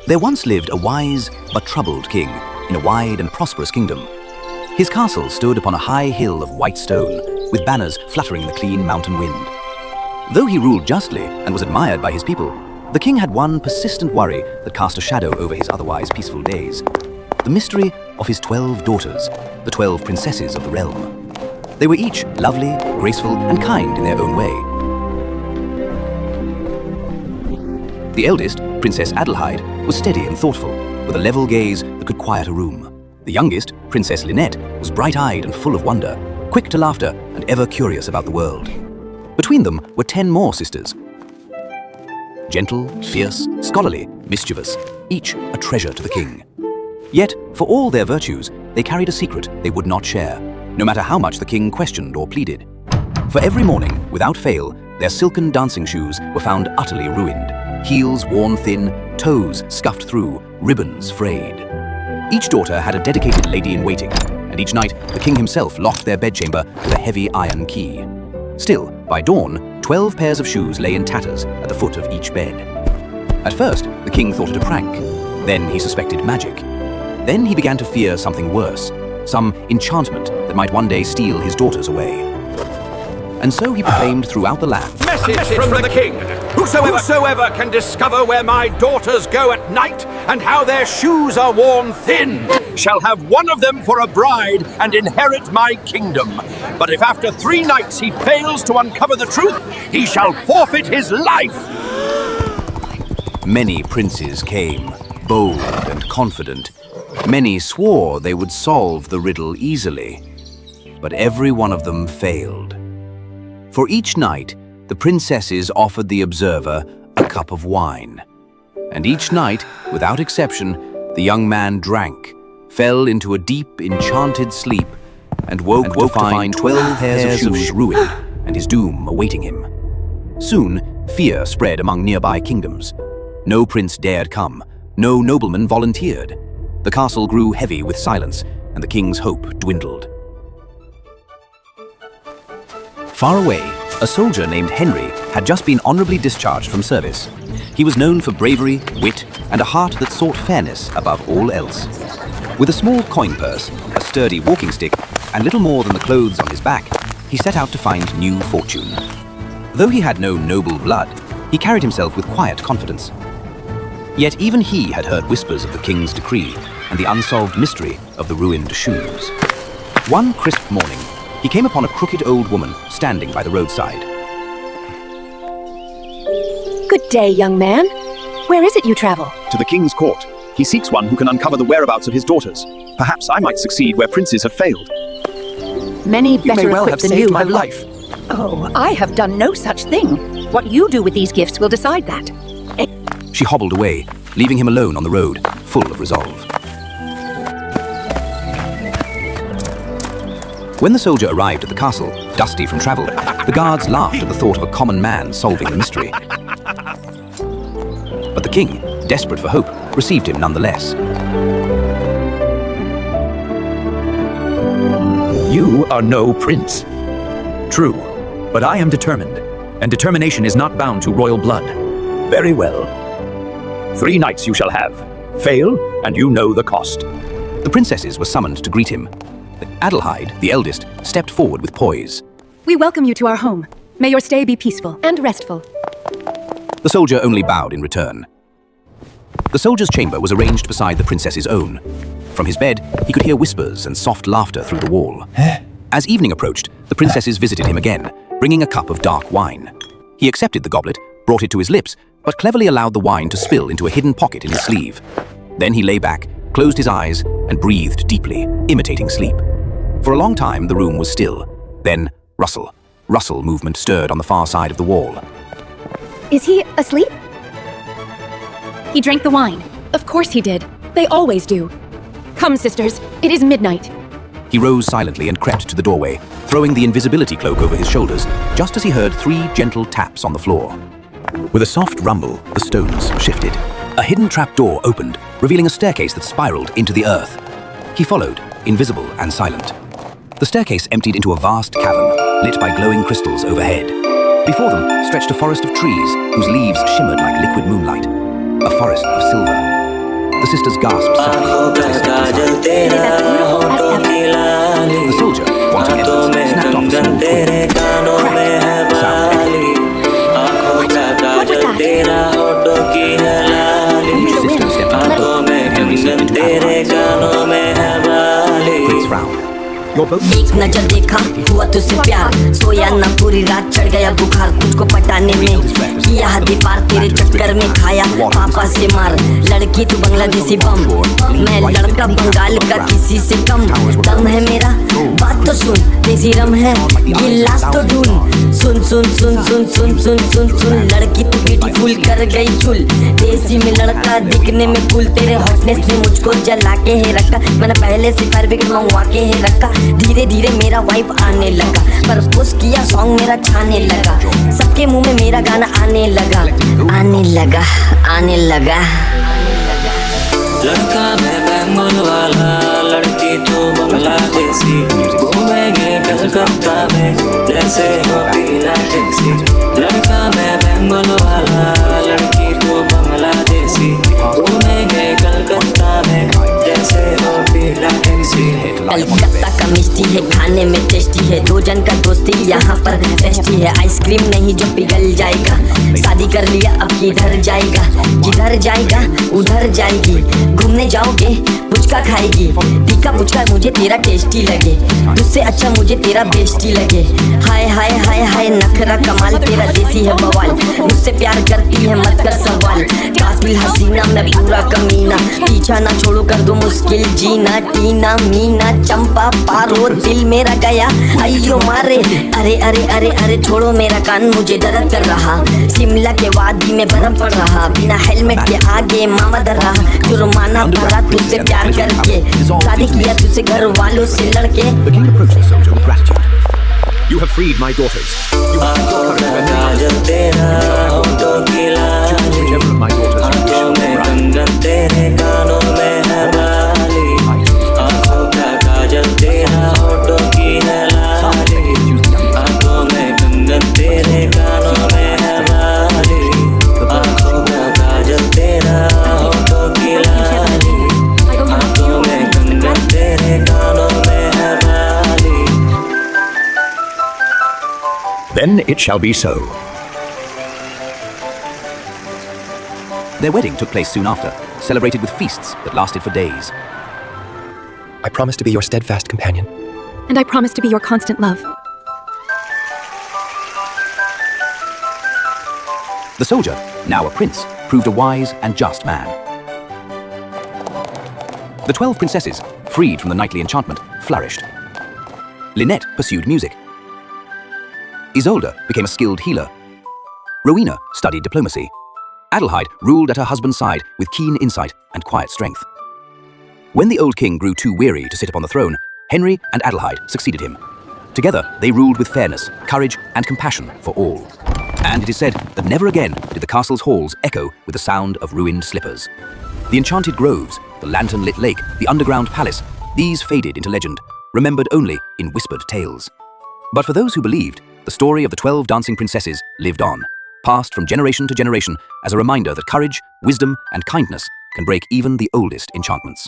There once lived a wise but troubled king in a wide and prosperous kingdom. His castle stood upon a high hill of white stone, with banners fluttering in the clean mountain wind. Though he ruled justly and was admired by his people, the king had one persistent worry that cast a shadow over his otherwise peaceful days: the mystery of his 12 daughters, the 12 princesses of the realm. They were each lovely, graceful, and kind in their own way. The eldest, Princess Adelheid, was steady and thoughtful, with a level gaze that could quiet a room. The youngest, Princess Lynette, was bright-eyed and full of wonder, quick to laughter and ever curious about the world. Between them were 10 more sisters. Gentle, fierce, scholarly, mischievous, each a treasure to the king. Yet, for all their virtues, they carried a secret they would not share, no matter how much the king questioned or pleaded. For every morning, without fail, their silken dancing shoes were found utterly ruined, heels worn thin, toes scuffed through, ribbons frayed. Each daughter had a dedicated lady-in-waiting, and each night the king himself locked their bedchamber with a heavy iron key. Still, by dawn, 12 pairs of shoes lay in tatters at the foot of each bed. At first, the king thought it a prank. Then he suspected magic. Then he began to fear something worse, some enchantment that might one day steal his daughters away. And so he proclaimed throughout the land, Message from the king! Whosoever can discover where my daughters go at night and how their shoes are worn thin shall have one of them for a bride and inherit my kingdom. But if after 3 nights he fails to uncover the truth, he shall forfeit his life. Many princes came, bold and confident. Many swore they would solve the riddle easily, but every one of them failed. For each night, the princesses offered the observer a cup of wine. And each night, without exception, the young man drank, fell into a deep, enchanted sleep, and woke to find 12 pairs of shoes ruined and his doom awaiting him. Soon, fear spread among nearby kingdoms. No prince dared come, no nobleman volunteered. The castle grew heavy with silence, and the king's hope dwindled. Far away, a soldier named Henry had just been honorably discharged from service. He was known for bravery, wit, and a heart that sought fairness above all else. With a small coin purse, a sturdy walking stick, and little more than the clothes on his back, he set out to find new fortune. Though he had no noble blood, he carried himself with quiet confidence. Yet even he had heard whispers of the king's decree and the unsolved mystery of the ruined shoes. One crisp morning, he came upon a crooked old woman standing by the roadside. Good day, young man. Where is it you travel? To the king's court. He seeks one who can uncover the whereabouts of his daughters. Perhaps I might succeed where princes have failed. Many better well equipped have than saved you my have life. Oh, I have done no such thing. What you do with these gifts will decide that. She hobbled away, leaving him alone on the road, full of resolve. When the soldier arrived at the castle, dusty from travel, the guards laughed at the thought of a common man solving the mystery. But the king, desperate for hope, received him nonetheless. You are no prince. True, but I am determined, and determination is not bound to royal blood. Very well. 3 nights you shall have. Fail, and you know the cost. The princesses were summoned to greet him. Adelheid, the eldest, stepped forward with poise. We welcome you to our home. May your stay be peaceful and restful. The soldier only bowed in return. The soldier's chamber was arranged beside the princess's own. From his bed, he could hear whispers and soft laughter through the wall. As evening approached, the princesses visited him again, bringing a cup of dark wine. He accepted the goblet, brought it to his lips, but cleverly allowed the wine to spill into a hidden pocket in his sleeve. Then he lay back, closed his eyes, and breathed deeply, imitating sleep. For a long time, the room was still. Then, rustle movement stirred on the far side of the wall. Is he asleep? He drank the wine. Of course he did. They always do. Come, sisters. It is midnight. He rose silently and crept to the doorway, throwing the invisibility cloak over his shoulders, just as he heard 3 gentle taps on the floor. With a soft rumble, the stones shifted. A hidden trapdoor opened, revealing a staircase that spiraled into the earth. He followed, invisible and silent. The staircase emptied into a vast cavern, lit by glowing crystals overhead. Before them stretched a forest of trees whose leaves shimmered like liquid moonlight. A forest of silver. The sisters gasped suddenly as they stepped aside. It is as beautiful as ever. The soldier, wanting evidence, snapped off a small twig. Crack! The sound echoed. What was that? Each sister stepped forward. Henry slipped into Adeline's arms. Prince frowned. You're both... एक नजर देखा हुआ तुझसे प्यार सोया ना पूरी रात चढ़ गया बुखार तुझको पटाने में किया हद पार तेरे चक्कर में खाया पापा से मार लड़की तू बांग्लादेशी बम मैं लड़का बंगाल का किसी से कम दम है मेरा बात तो सुन तेजी रम है गिलास तो ढूंढ सुन सुन सुन सुन सुन सुन सुन सुन लड़की तू ब्यूटीफुल कर गई चुल देसी में लड़का दिखने में कुल तेरे हॉटनेस ने मुझको जला के है रखा मैंने पहले से फायर ब्रिगेड मंगवा के है रखा धीरे धीरे मेरा वाइब आने लगा पर पुश किया सॉन्ग मेरा छाने लगा सबके मुंह में मेरा गाना आने लगा आने लगा आने लगा लड़का मैं बेंगल वाला लड़की तो बांग्लादेशी घूमेंगे कलकत्ता में जैसे हो पीला टैक्सी लड़का मैं बेंगल वाला लड़की तो बांग्लादेशी घूमेंगे कलकत्ता में जैसे हो पीला टैक्सी कलकत्ता का मिष्टी है खाने में टेस्टी है दो जन का दोस्ती यहाँ पर टेस्टी है आइसक्रीम नहीं जो पिघल जाएगा शादी कर लिया अब किधर जाएगा किधर जाएगा उधर जाएगी घूमने जाओगे पुचका खाएगी तीखा पुचका मुझे तेरा टेस्टी लगे उससे अच्छा मुझे तेरा बेस्टी लगे हाय हाय हाय हाय नखरा कमाल तेरा देसी है बवाल मुझसे प्यार करती है मत कर सवाल कातिल हसीना मैं पूरा कमीना पीछा ना छोड़ो कर दो मुश्किल जीना टीना मीना चंपा पारो दिल मेरा गया अयो मारे अरे अरे अरे अरे छोड़ो मेरा कान मुझे दर्द कर रहा शिमला के वादी में बर्फ पड़ रहा बिना हेलमेट के आगे मामा डर रहा जुर्माना भरा तुझसे प्यार करके शादी किया तुझसे घर वालों से लड़के The king approached the soldier with gratitude. You have freed my daughters. You have आंखों का काजल तेरा होठों की लाली whichever of my daughters you wish हाथों for में a bride. कंगन तेरे कानों में है बाली आंखों का काजल तेरा होठों की है लाली हाथों में कंगन तेरे कानों में है बाली आंखों का काजल तेरा होठों की लाली हाथों में कंगन तेरे कानों में है बाली Then it shall be so. Their wedding took place soon after, celebrated with feasts that lasted for days. I promise to be your steadfast companion. And I promise to be your constant love. The soldier, now a prince, proved a wise and just man. The 12 princesses, freed from the knightly enchantment, flourished. Lynette pursued music. Isolde became a skilled healer. Rowena studied diplomacy. Adelheid ruled at her husband's side with keen insight and quiet strength. When the old king grew too weary to sit upon the throne, Henry and Adelheid succeeded him. Together, they ruled with fairness, courage, and compassion for all. And it is said that never again did the castle's halls echo with the sound of ruined slippers. The enchanted groves, the lantern-lit lake, the underground palace, these faded into legend, remembered only in whispered tales. But for those who believed, the story of the 12 dancing princesses lived on, passed from generation to generation as a reminder that courage, wisdom, and kindness can break even the oldest enchantments.